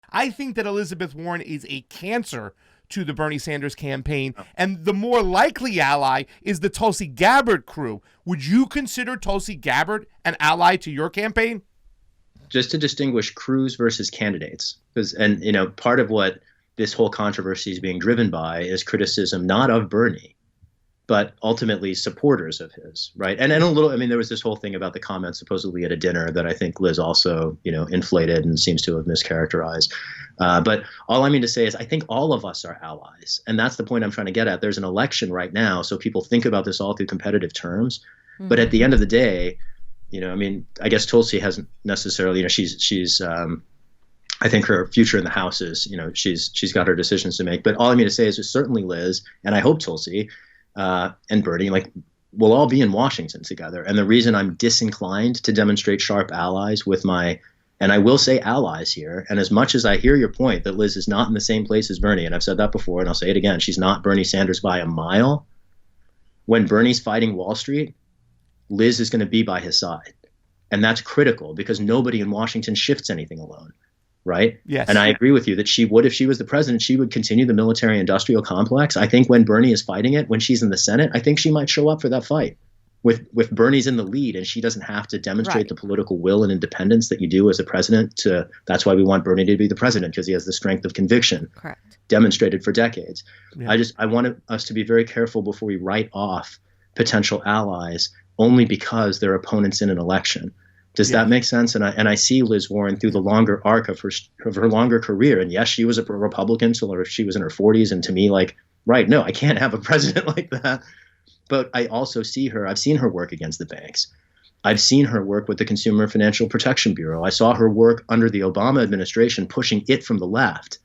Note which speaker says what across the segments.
Speaker 1: I think that Elizabeth Warren is a cancer to the Bernie Sanders campaign, and the more likely ally is the Tulsi Gabbard crew. Would you consider Tulsi Gabbard an ally to your campaign?
Speaker 2: Just to distinguish crews versus candidates, and part of what this whole controversy is being driven by is criticism not of Bernie, but ultimately supporters of his, right? And a little, I mean, there was this whole thing about the comments supposedly at a dinner that I think Liz also, inflated and seems to have mischaracterized. But all I mean to say is I think all of us are allies. And that's the point I'm trying to get at. There's an election right now, so people think about this all through competitive terms. Mm-hmm. But at the end of the day, I guess Tulsi hasn't necessarily, she's I think her future in the House is, she's got her decisions to make. But all I mean to say is certainly Liz, and I hope Tulsi, and Bernie, we'll all be in Washington together. And the reason I'm disinclined to demonstrate sharp allies with and I will say allies here, and as much as I hear your point that Liz is not in the same place as Bernie, and I've said that before and I'll say it again, she's not Bernie Sanders by a mile. When Bernie's fighting Wall Street, Liz is going to be by his side. And that's critical because nobody in Washington shifts anything alone. Right?
Speaker 1: Yes.
Speaker 2: And I agree with you that she would, if she was the president, she would continue the military industrial complex. I think when Bernie is fighting it, when she's in the Senate, I think she might show up for that fight with Bernie's in the lead, and she doesn't have to demonstrate the political will and independence that you do as a president. That's why we want Bernie to be the president, because he has the strength of conviction demonstrated for decades. Yeah. I want us to be very careful before we write off potential allies only because they're opponents in an election. Does that make sense? And I see Liz Warren through the longer arc of her longer career. And yes, she was a Republican till she was in her 40s. And to me, no, I can't have a president like that. But I also see her. I've seen her work against the banks. I've seen her work with the Consumer Financial Protection Bureau. I saw her work under the Obama administration, pushing it from the left.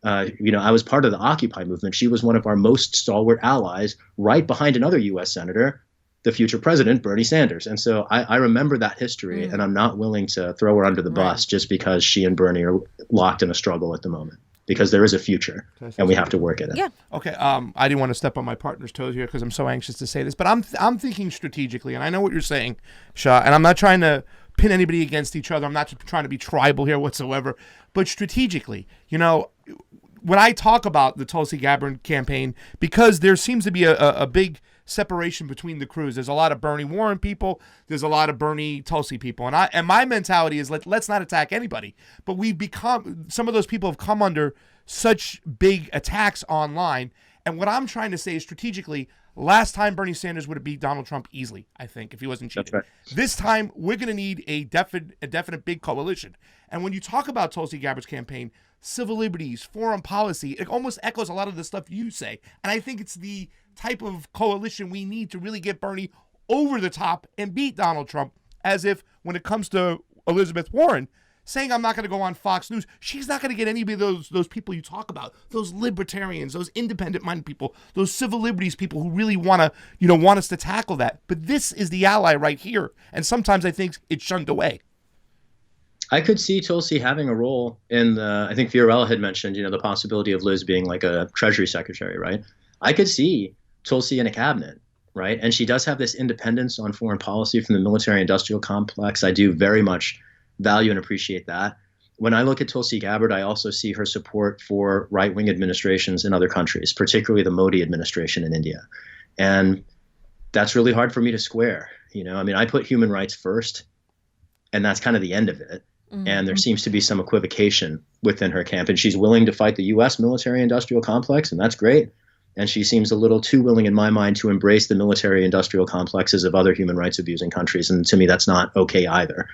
Speaker 2: I was part of the Occupy movement. She was one of our most stalwart allies, right behind another U.S. senator, the future president, Bernie Sanders. And so I remember that history, and I'm not willing to throw her under the bus just because she and Bernie are locked in a struggle at the moment, because there is a future and we have to work at it.
Speaker 1: Yeah. Okay. I didn't want to step on my partner's toes here because I'm so anxious to say this, but I'm thinking strategically, and I know what you're saying, Shah, and I'm not trying to pin anybody against each other. I'm not trying to be tribal here whatsoever, but strategically, when I talk about the Tulsi Gabbard campaign, because there seems to be a big separation between the crews. There's a lot of Bernie Warren people. There's a lot of Bernie Tulsi people. And my mentality is let's not attack anybody. But some of those people have come under such big attacks online. And what I'm trying to say is strategically, last time Bernie Sanders would have beat Donald Trump easily, I think, if he wasn't cheating.
Speaker 2: That's right.
Speaker 1: This time, we're going to need a definite big coalition. And when you talk about Tulsi Gabbard's campaign, civil liberties, foreign policy, it almost echoes a lot of the stuff you say. And I think it's the type of coalition we need to really get Bernie over the top and beat Donald Trump, as if when it comes to Elizabeth Warren, saying I'm not going to go on Fox News, she's not going to get any of those people you talk about, those libertarians, those independent-minded people, those civil liberties people who really want us to tackle that. But this is the ally right here, and sometimes I think it's shunned away.
Speaker 2: I could see Tulsi having a role in I think Fiorella had mentioned, the possibility of Liz being like a Treasury Secretary, right? I could see Tulsi in a cabinet, right? And she does have this independence on foreign policy from the military-industrial complex. I do very much value and appreciate that. When I look at Tulsi Gabbard, I also see her support for right-wing administrations in other countries, particularly the Modi administration in India. And that's really hard for me to square. I put human rights first, and that's kind of the end of it. Mm-hmm. And there seems to be some equivocation within her camp. And she's willing to fight the U.S. military-industrial complex, and that's great. And she seems a little too willing, in my mind, to embrace the military-industrial complexes of other human rights-abusing countries. And to me, that's not okay either.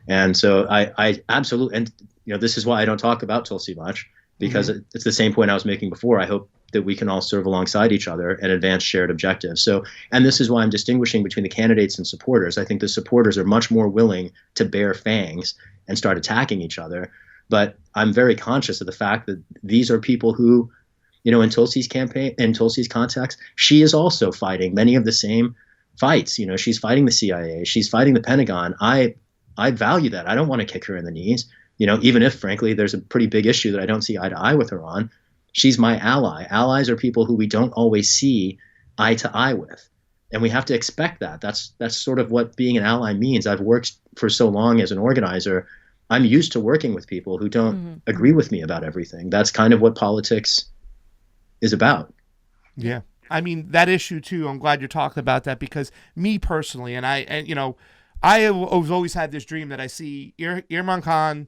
Speaker 2: And so I absolutely, and this is why I don't talk about Tulsi much, because it's the same point I was making before. I hope that we can all serve alongside each other and advance shared objectives. So, and this is why I'm distinguishing between the candidates and supporters. I think the supporters are much more willing to bear fangs and start attacking each other. But I'm very conscious of the fact that these are people who, in Tulsi's campaign, in Tulsi's context, she is also fighting many of the same fights. She's fighting the CIA, she's fighting the Pentagon. I value that. I don't want to kick her in the knees, even if, frankly, there's a pretty big issue that I don't see eye to eye with her on. She's my ally. Allies are people who we don't always see eye to eye with. And we have to expect that. That's sort of what being an ally means. I've worked for so long as an organizer I'm used to working with people who don't agree with me about everything. That's kind of what politics is about.
Speaker 1: Yeah. I mean, that issue too, I'm glad you're talking about that, because me personally, I have always had this dream that I see Imran Khan,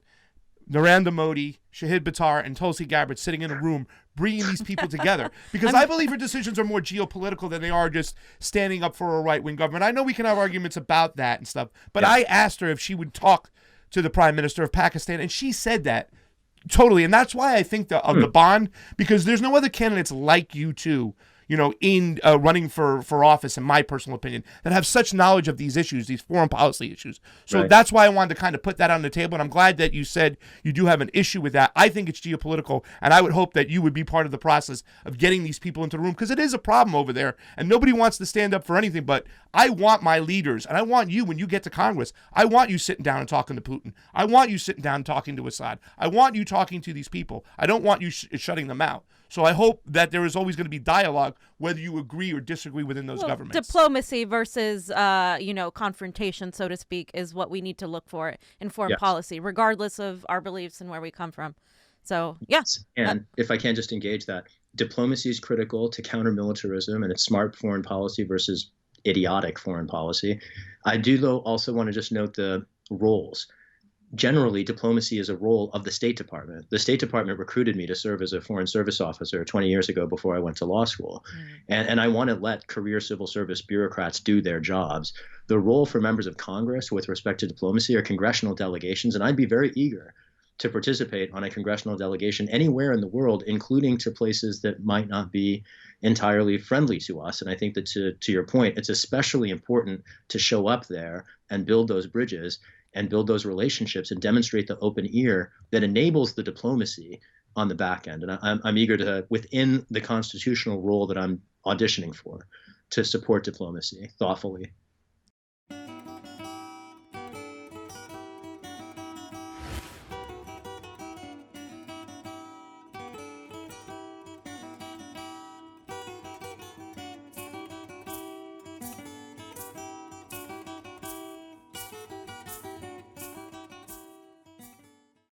Speaker 1: Narendra Modi, Shahid Buttar, and Tulsi Gabbard sitting in a room bringing these people together. Because I believe her decisions are more geopolitical than they are just standing up for a right-wing government. I know we can have arguments about that and stuff, but I asked her if she would talk to the Prime Minister of Pakistan, and she said that totally. And that's why I think of the bond, because there's no other candidates like you two, in running for office, in my personal opinion, that have such knowledge of these issues, these foreign policy issues. So that's why I wanted to kind of put that on the table. And I'm glad that you said you do have an issue with that. I think it's geopolitical, and I would hope that you would be part of the process of getting these people into the room, because it is a problem over there, and nobody wants to stand up for anything. But I want my leaders, and I want you, when you get to Congress, I want you sitting down and talking to Putin. I want you sitting down and talking to Assad. I want you talking to these people. I don't want you shutting them out. So I hope that there is always going to be dialogue, whether you agree or disagree within those governments.
Speaker 3: Diplomacy versus, confrontation, so to speak, is what we need to look for in foreign policy, regardless of our beliefs and where we come from. So, yes.
Speaker 2: And if I can just engage that, diplomacy is critical to counter militarism, and it's smart foreign policy versus idiotic foreign policy. I do, though, also want to just note the roles. Generally, diplomacy is a role of the State Department. The State Department recruited me to serve as a foreign service officer 20 years ago before I went to law school. And I want to let career civil service bureaucrats do their jobs. The role for members of Congress with respect to diplomacy are congressional delegations, and I'd be very eager to participate on a congressional delegation anywhere in the world, including to places that might not be entirely friendly to us. And I think that to your point, it's especially important to show up there and build those bridges and build those relationships and demonstrate the open ear that enables the diplomacy on the back end. And I'm eager to, within the constitutional role that I'm auditioning for, to support diplomacy thoughtfully.